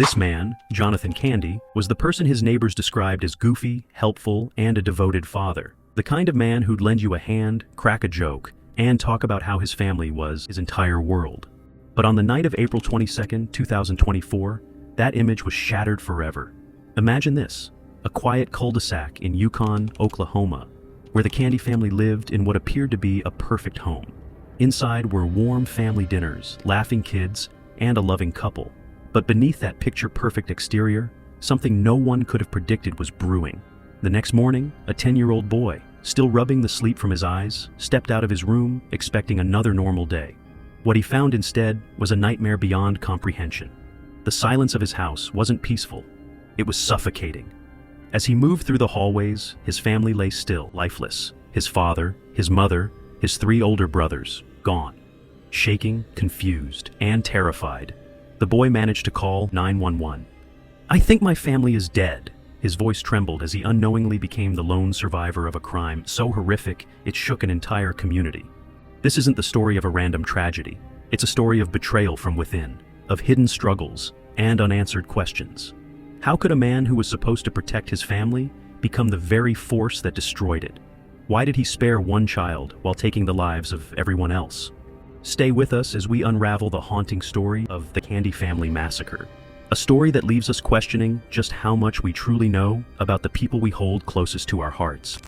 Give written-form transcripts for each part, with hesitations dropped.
This man, Jonathon Candy, was the person his neighbors described as goofy, helpful, and a devoted father. The kind of man who'd lend you a hand, crack a joke, and talk about how his family was his entire world. But on the night of April 22, 2024, that image was shattered forever. Imagine this, a quiet cul-de-sac in Yukon, Oklahoma, where the Candy family lived in what appeared to be a perfect home. Inside were warm family dinners, laughing kids, and a loving couple. But beneath that picture-perfect exterior, something no one could have predicted was brewing. The next morning, a 10-year-old boy, still rubbing the sleep from his eyes, stepped out of his room, expecting another normal day. What he found instead was a nightmare beyond comprehension. The silence of his house wasn't peaceful. It was suffocating. As he moved through the hallways, his family lay still, lifeless. His father, his mother, his 3 older brothers, gone. Shaking, confused, and terrified, the boy managed to call 911. "I think my family is dead." His voice trembled as he unknowingly became the lone survivor of a crime so horrific it shook an entire community. This isn't the story of a random tragedy. It's a story of betrayal from within, of hidden struggles, and unanswered questions. How could a man who was supposed to protect his family become the very force that destroyed it? Why did he spare one child while taking the lives of everyone else? Stay with us as we unravel the haunting story of the Candy Family Massacre. A story that leaves us questioning just how much we truly know about the people we hold closest to our hearts.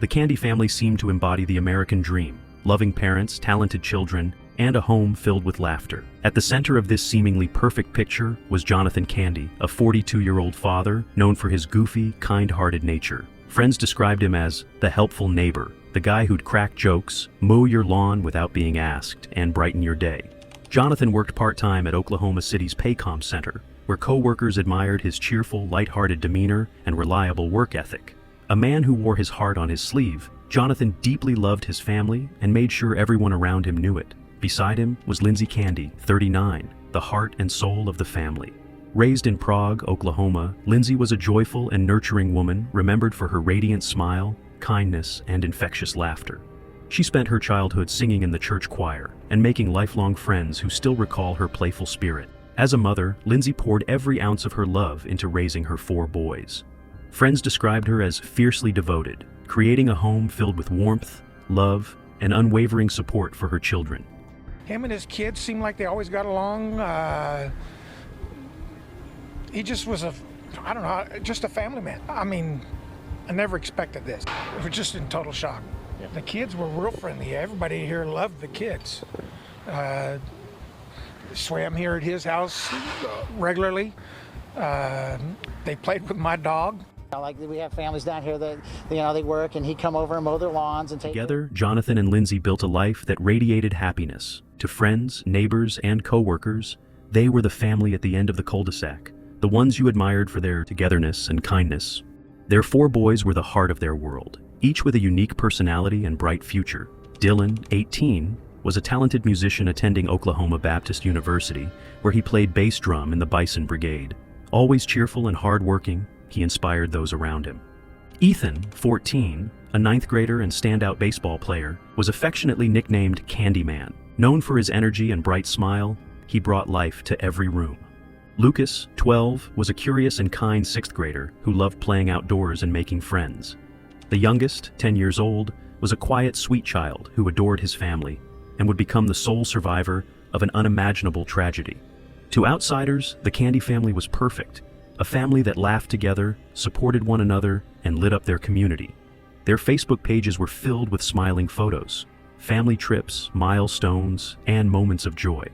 The Candy family seemed to embody the American dream: loving parents, talented children, and a home filled with laughter. At the center of this seemingly perfect picture was Jonathon Candy, a 42-year-old father known for his goofy, kind-hearted nature. Friends described him as the helpful neighbor, the guy who'd crack jokes, mow your lawn without being asked, and brighten your day. Jonathon worked part-time at Oklahoma City's Paycom Center, where co-workers admired his cheerful, light-hearted demeanor and reliable work ethic. A man who wore his heart on his sleeve, Jonathon deeply loved his family and made sure everyone around him knew it. Beside him was Lindsay Candy, 39, the heart and soul of the family. Raised in Prague, Oklahoma, Lindsay was a joyful and nurturing woman remembered for her radiant smile, kindness, and infectious laughter. She spent her childhood singing in the church choir and making lifelong friends who still recall her playful spirit. As a mother, Lindsay poured every ounce of her love into raising her 4 boys. Friends described her as fiercely devoted, creating a home filled with warmth, love, and unwavering support for her children. Him and his kids seemed like they always got along. He just was just a family man. I mean, I never expected this. We were just in total shock. Yeah. The kids were real friendly. Everybody here loved the kids. Swam here at his house regularly. They played with my dog. Like we have families down here that, they work and he'd come over and mow their lawns and take. Together, Jonathon and Lindsay built a life that radiated happiness. To friends, neighbors, and co-workers, they were the family at the end of the cul-de-sac, the ones you admired for their togetherness and kindness. Their 4 boys were the heart of their world, each with a unique personality and bright future. Dylan, 18, was a talented musician attending Oklahoma Baptist University, where he played bass drum in the Bison Brigade. Always cheerful and hardworking, he inspired those around him. Ethan, 14, a 9th grader and standout baseball player, was affectionately nicknamed Candyman. Known for his energy and bright smile, he brought life to every room. Lucas, 12, was a curious and kind 6th grader who loved playing outdoors and making friends. The youngest, 10 years old, was a quiet, sweet child who adored his family and would become the sole survivor of an unimaginable tragedy. To outsiders, the Candy family was perfect, a family that laughed together, supported one another, and lit up their community. Their Facebook pages were filled with smiling photos, family trips, milestones, and moments of joy.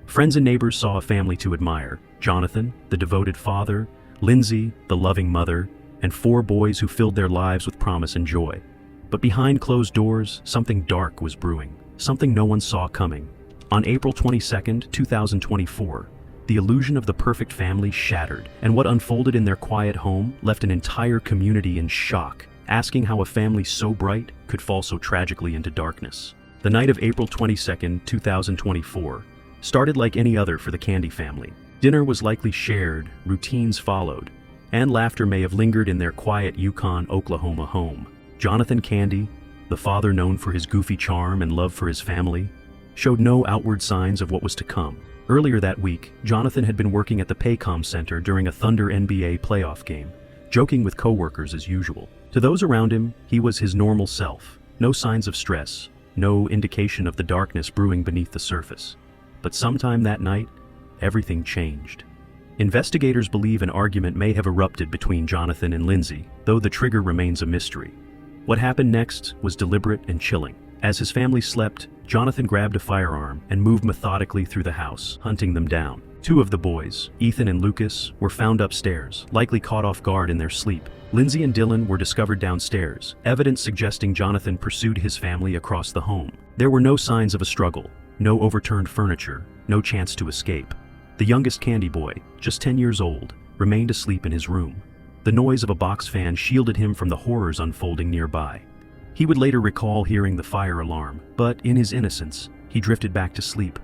Friends and neighbors saw a family to admire: Jonathon, the devoted father, Lindsay, the loving mother, and 4 boys who filled their lives with promise and joy. But behind closed doors, something dark was brewing, something no one saw coming. On April 22, 2024, the illusion of the perfect family shattered, and what unfolded in their quiet home left an entire community in shock, asking how a family so bright could fall so tragically into darkness. The night of April 22, 2024, started like any other for the Candy family. Dinner was likely shared, routines followed, and laughter may have lingered in their quiet Yukon, Oklahoma home. Jonathon Candy, the father known for his goofy charm and love for his family, showed no outward signs of what was to come. Earlier that week, Jonathon had been working at the Paycom Center during a Thunder NBA playoff game, joking with coworkers as usual. To those around him, he was his normal self. No signs of stress, no indication of the darkness brewing beneath the surface. But sometime that night, everything changed. Investigators believe an argument may have erupted between Jonathon and Lindsay, though the trigger remains a mystery. What happened next was deliberate and chilling. As his family slept, Jonathon grabbed a firearm and moved methodically through the house, hunting them down. Two of the boys, Ethan and Lucas, were found upstairs, likely caught off guard in their sleep. Lindsay and Dylan were discovered downstairs, evidence suggesting Jonathon pursued his family across the home. There were no signs of a struggle, no overturned furniture, no chance to escape. The youngest Candy boy, just 10 years old, remained asleep in his room. The noise of a box fan shielded him from the horrors unfolding nearby. He would later recall hearing the fire alarm, but in his innocence, he drifted back to sleep.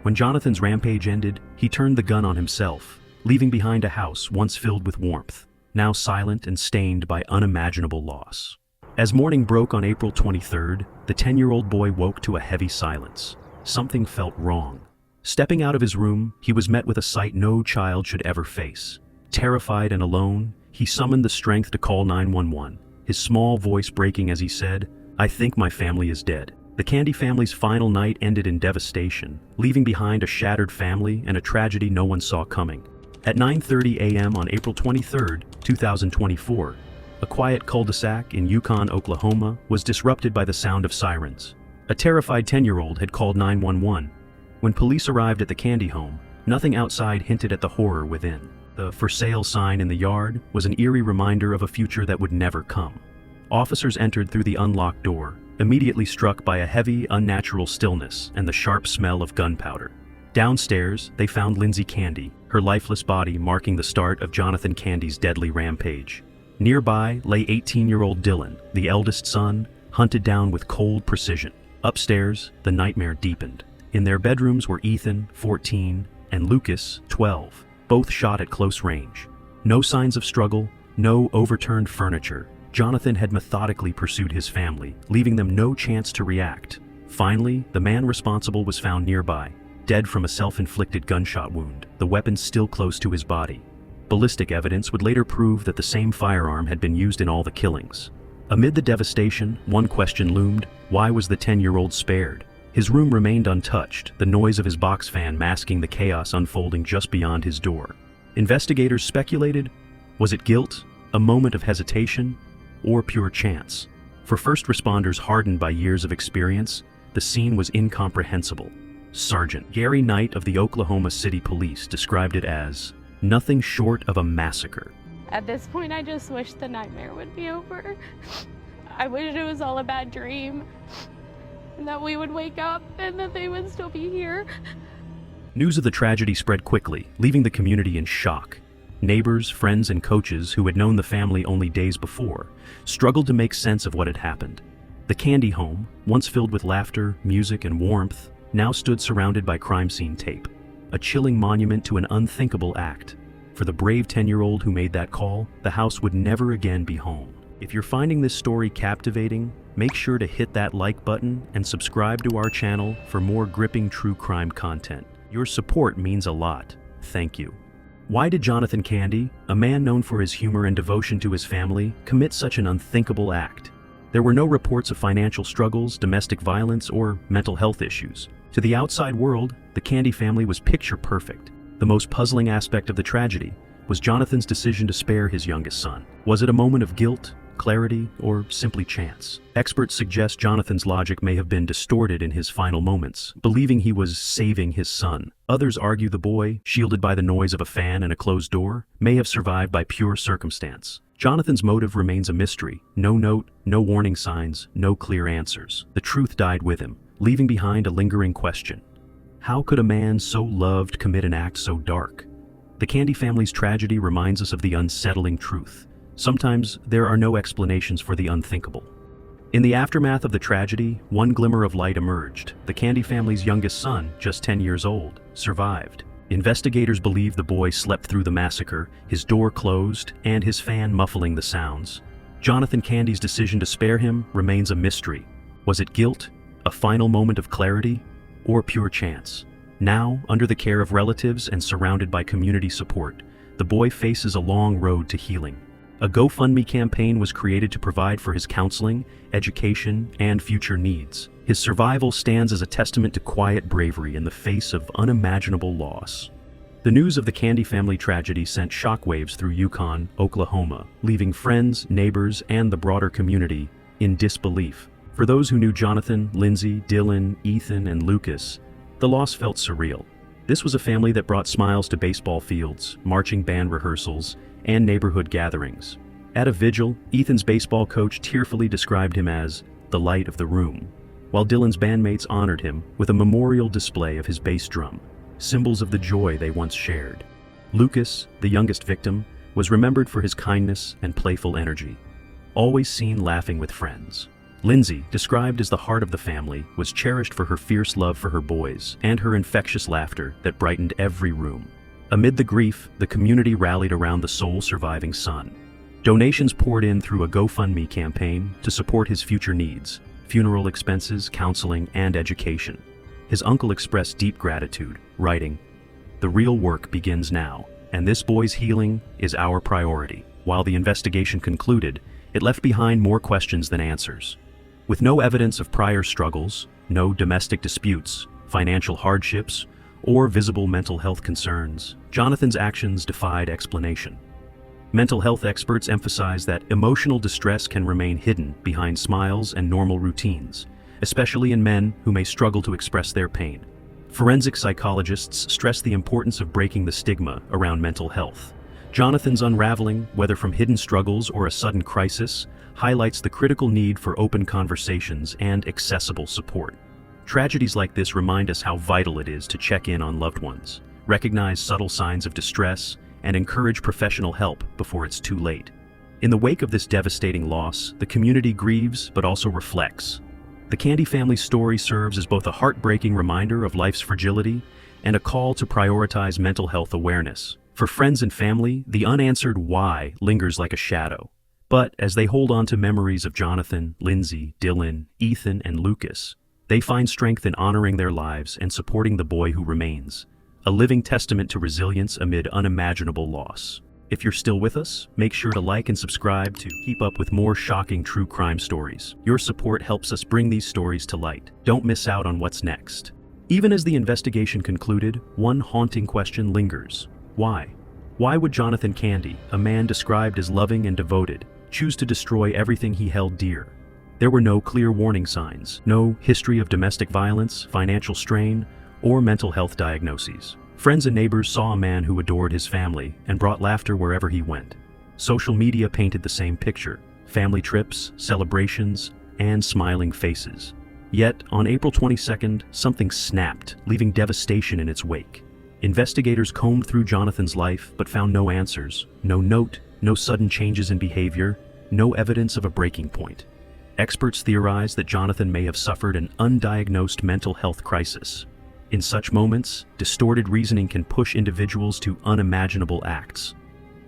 When Jonathon's rampage ended, he turned the gun on himself, leaving behind a house once filled with warmth, now silent and stained by unimaginable loss. As morning broke on April 23rd, the 10-year-old boy woke to a heavy silence. Something felt wrong. Stepping out of his room, he was met with a sight no child should ever face. Terrified and alone, he summoned the strength to call 911, his small voice breaking as he said, "I think my family is dead." The Candy family's final night ended in devastation, leaving behind a shattered family and a tragedy no one saw coming. At 9:30 a.m. on April 23, 2024, a quiet cul-de-sac in Yukon, Oklahoma, was disrupted by the sound of sirens. A terrified 10-year-old had called 911. When police arrived at the Candy home, nothing outside hinted at the horror within. The "for sale" sign in the yard was an eerie reminder of a future that would never come. Officers entered through the unlocked door, immediately struck by a heavy, unnatural stillness and the sharp smell of gunpowder. Downstairs, they found Lindsay Candy, her lifeless body marking the start of Jonathon Candy's deadly rampage. Nearby lay 18-year-old Dylan, the eldest son, hunted down with cold precision. Upstairs, the nightmare deepened. In their bedrooms were Ethan, 14, and Lucas, 12, both shot at close range. No signs of struggle, no overturned furniture. Jonathon had methodically pursued his family, leaving them no chance to react. Finally, the man responsible was found nearby, dead from a self-inflicted gunshot wound, the weapon still close to his body. Ballistic evidence would later prove that the same firearm had been used in all the killings. Amid the devastation, one question loomed: why was the 10-year-old spared? His room remained untouched, the noise of his box fan masking the chaos unfolding just beyond his door. Investigators speculated: was it guilt, a moment of hesitation, or pure chance? For first responders hardened by years of experience, the scene was incomprehensible. Sergeant Gary Knight of the Oklahoma City Police described it as nothing short of a massacre. At this point, I just wish the nightmare would be over. I wish it was all a bad dream, and that we would wake up and that they would still be here. News of the tragedy spread quickly, leaving the community in shock. Neighbors, friends, and coaches who had known the family only days before struggled to make sense of what had happened. The Candy home, once filled with laughter, music, and warmth, now stood surrounded by crime scene tape, a chilling monument to an unthinkable act. For the brave 10-year-old who made that call, the house would never again be home. If you're finding this story captivating, make sure to hit that like button and subscribe to our channel for more gripping true crime content. Your support means a lot. Thank you. Why did Jonathon Candy, a man known for his humor and devotion to his family, commit such an unthinkable act? There were no reports of financial struggles, domestic violence, or mental health issues. To the outside world, the Candy family was picture perfect. The most puzzling aspect of the tragedy was Jonathon's decision to spare his youngest son. Was it a moment of guilt, clarity, or simply chance? Experts suggest Jonathon's logic may have been distorted in his final moments, believing he was saving his son. Others argue the boy, shielded by the noise of a fan and a closed door, may have survived by pure circumstance. Jonathon's motive remains a mystery. No note, no warning signs, no clear answers. The truth died with him, leaving behind a lingering question. How could a man so loved commit an act so dark? The Candy family's tragedy reminds us of the unsettling truth. Sometimes there are no explanations for the unthinkable. In the aftermath of the tragedy, one glimmer of light emerged. The Candy family's youngest son, just 10 years old, survived. Investigators believe the boy slept through the massacre, his door closed, and his fan muffling the sounds. Jonathon Candy's decision to spare him remains a mystery. Was it guilt, a final moment of clarity, or pure chance. Now, under the care of relatives and surrounded by community support, the boy faces a long road to healing. A GoFundMe campaign was created to provide for his counseling, education, and future needs. His survival stands as a testament to quiet bravery in the face of unimaginable loss. The news of the Candy family tragedy sent shockwaves through Yukon, Oklahoma, leaving friends, neighbors, and the broader community in disbelief. For those who knew Jonathon, Lindsay, Dylan, Ethan, and Lucas, the loss felt surreal. This was a family that brought smiles to baseball fields, marching band rehearsals, and neighborhood gatherings. At a vigil, Ethan's baseball coach tearfully described him as the light of the room, while Dylan's bandmates honored him with a memorial display of his bass drum, symbols of the joy they once shared. Lucas, the youngest victim, was remembered for his kindness and playful energy, always seen laughing with friends. Lindsay, described as the heart of the family, was cherished for her fierce love for her boys and her infectious laughter that brightened every room. Amid the grief, the community rallied around the sole surviving son. Donations poured in through a GoFundMe campaign to support his future needs, funeral expenses, counseling, and education. His uncle expressed deep gratitude, writing, "The real work begins now, and this boy's healing is our priority." While the investigation concluded, it left behind more questions than answers. With no evidence of prior struggles, no domestic disputes, financial hardships, or visible mental health concerns, Jonathon's actions defied explanation. Mental health experts emphasize that emotional distress can remain hidden behind smiles and normal routines, especially in men who may struggle to express their pain. Forensic psychologists stress the importance of breaking the stigma around mental health. Jonathon's unraveling, whether from hidden struggles or a sudden crisis, highlights the critical need for open conversations and accessible support. Tragedies like this remind us how vital it is to check in on loved ones, recognize subtle signs of distress, and encourage professional help before it's too late. In the wake of this devastating loss, the community grieves but also reflects. The Candy family's story serves as both a heartbreaking reminder of life's fragility and a call to prioritize mental health awareness. For friends and family, the unanswered why lingers like a shadow. But as they hold on to memories of Jonathon, Lindsay, Dylan, Ethan, and Lucas, they find strength in honoring their lives and supporting the boy who remains, a living testament to resilience amid unimaginable loss. If you're still with us, make sure to like and subscribe to keep up with more shocking true crime stories. Your support helps us bring these stories to light. Don't miss out on what's next. Even as the investigation concluded, one haunting question lingers. Why? Why would Jonathon Candy, a man described as loving and devoted, choose to destroy everything he held dear? There were no clear warning signs, no history of domestic violence, financial strain, or mental health diagnoses. Friends and neighbors saw a man who adored his family and brought laughter wherever he went. Social media painted the same picture: family trips, celebrations, and smiling faces. Yet, on April 22nd, something snapped, leaving devastation in its wake. Investigators combed through Jonathon's life but found no answers, no note, no sudden changes in behavior, no evidence of a breaking point. Experts theorize that Jonathon may have suffered an undiagnosed mental health crisis. In such moments, distorted reasoning can push individuals to unimaginable acts.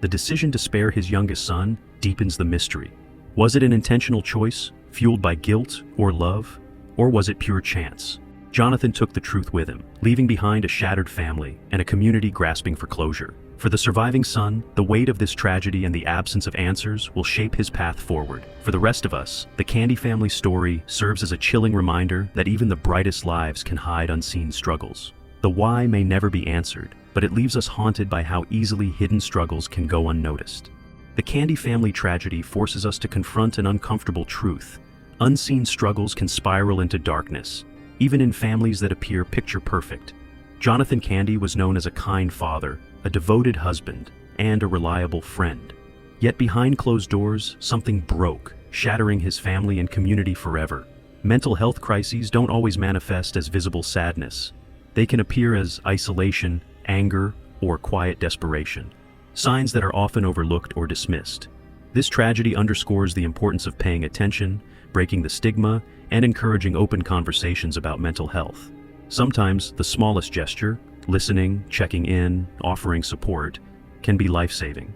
The decision to spare his youngest son deepens the mystery. Was it an intentional choice, fueled by guilt or love, or was it pure chance? Jonathon took the truth with him, leaving behind a shattered family and a community grasping for closure. For the surviving son, the weight of this tragedy and the absence of answers will shape his path forward. For the rest of us, the Candy family story serves as a chilling reminder that even the brightest lives can hide unseen struggles. The why may never be answered, but it leaves us haunted by how easily hidden struggles can go unnoticed. The Candy family tragedy forces us to confront an uncomfortable truth. Unseen struggles can spiral into darkness, even in families that appear picture perfect. Jonathon Candy was known as a kind father, a devoted husband, and a reliable friend. Yet behind closed doors, something broke, shattering his family and community forever. Mental health crises don't always manifest as visible sadness. They can appear as isolation, anger, or quiet desperation, signs that are often overlooked or dismissed. This tragedy underscores the importance of paying attention, breaking the stigma, and encouraging open conversations about mental health. Sometimes the smallest gesture, listening, checking in, offering support, can be life-saving.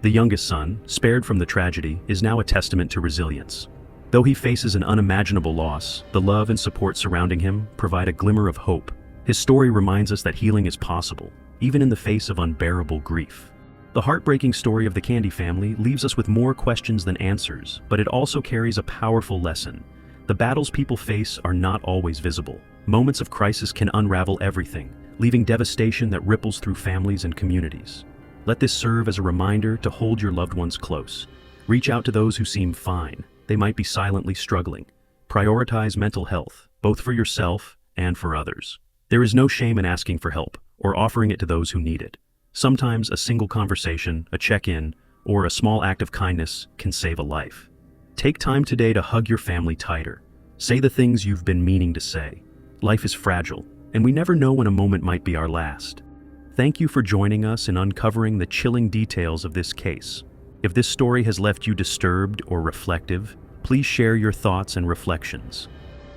The youngest son, spared from the tragedy, is now a testament to resilience. Though he faces an unimaginable loss, the love and support surrounding him provide a glimmer of hope. His story reminds us that healing is possible, even in the face of unbearable grief. The heartbreaking story of the Candy family leaves us with more questions than answers, but it also carries a powerful lesson. The battles people face are not always visible. Moments of crisis can unravel everything, leaving devastation that ripples through families and communities. Let this serve as a reminder to hold your loved ones close. Reach out to those who seem fine. They might be silently struggling. Prioritize mental health, both for yourself and for others. There is no shame in asking for help or offering it to those who need it. Sometimes a single conversation, a check-in, or a small act of kindness can save a life. Take time today to hug your family tighter. Say the things you've been meaning to say. Life is fragile, and we never know when a moment might be our last. Thank you for joining us in uncovering the chilling details of this case. If this story has left you disturbed or reflective, please share your thoughts and reflections.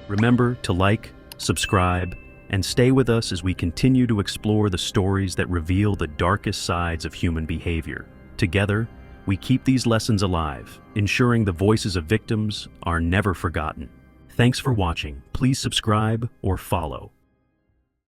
Remember to like, subscribe, and stay with us as we continue to explore the stories that reveal the darkest sides of human behavior. Together, we keep these lessons alive, ensuring the voices of victims are never forgotten. Thanks for watching. Please subscribe or follow.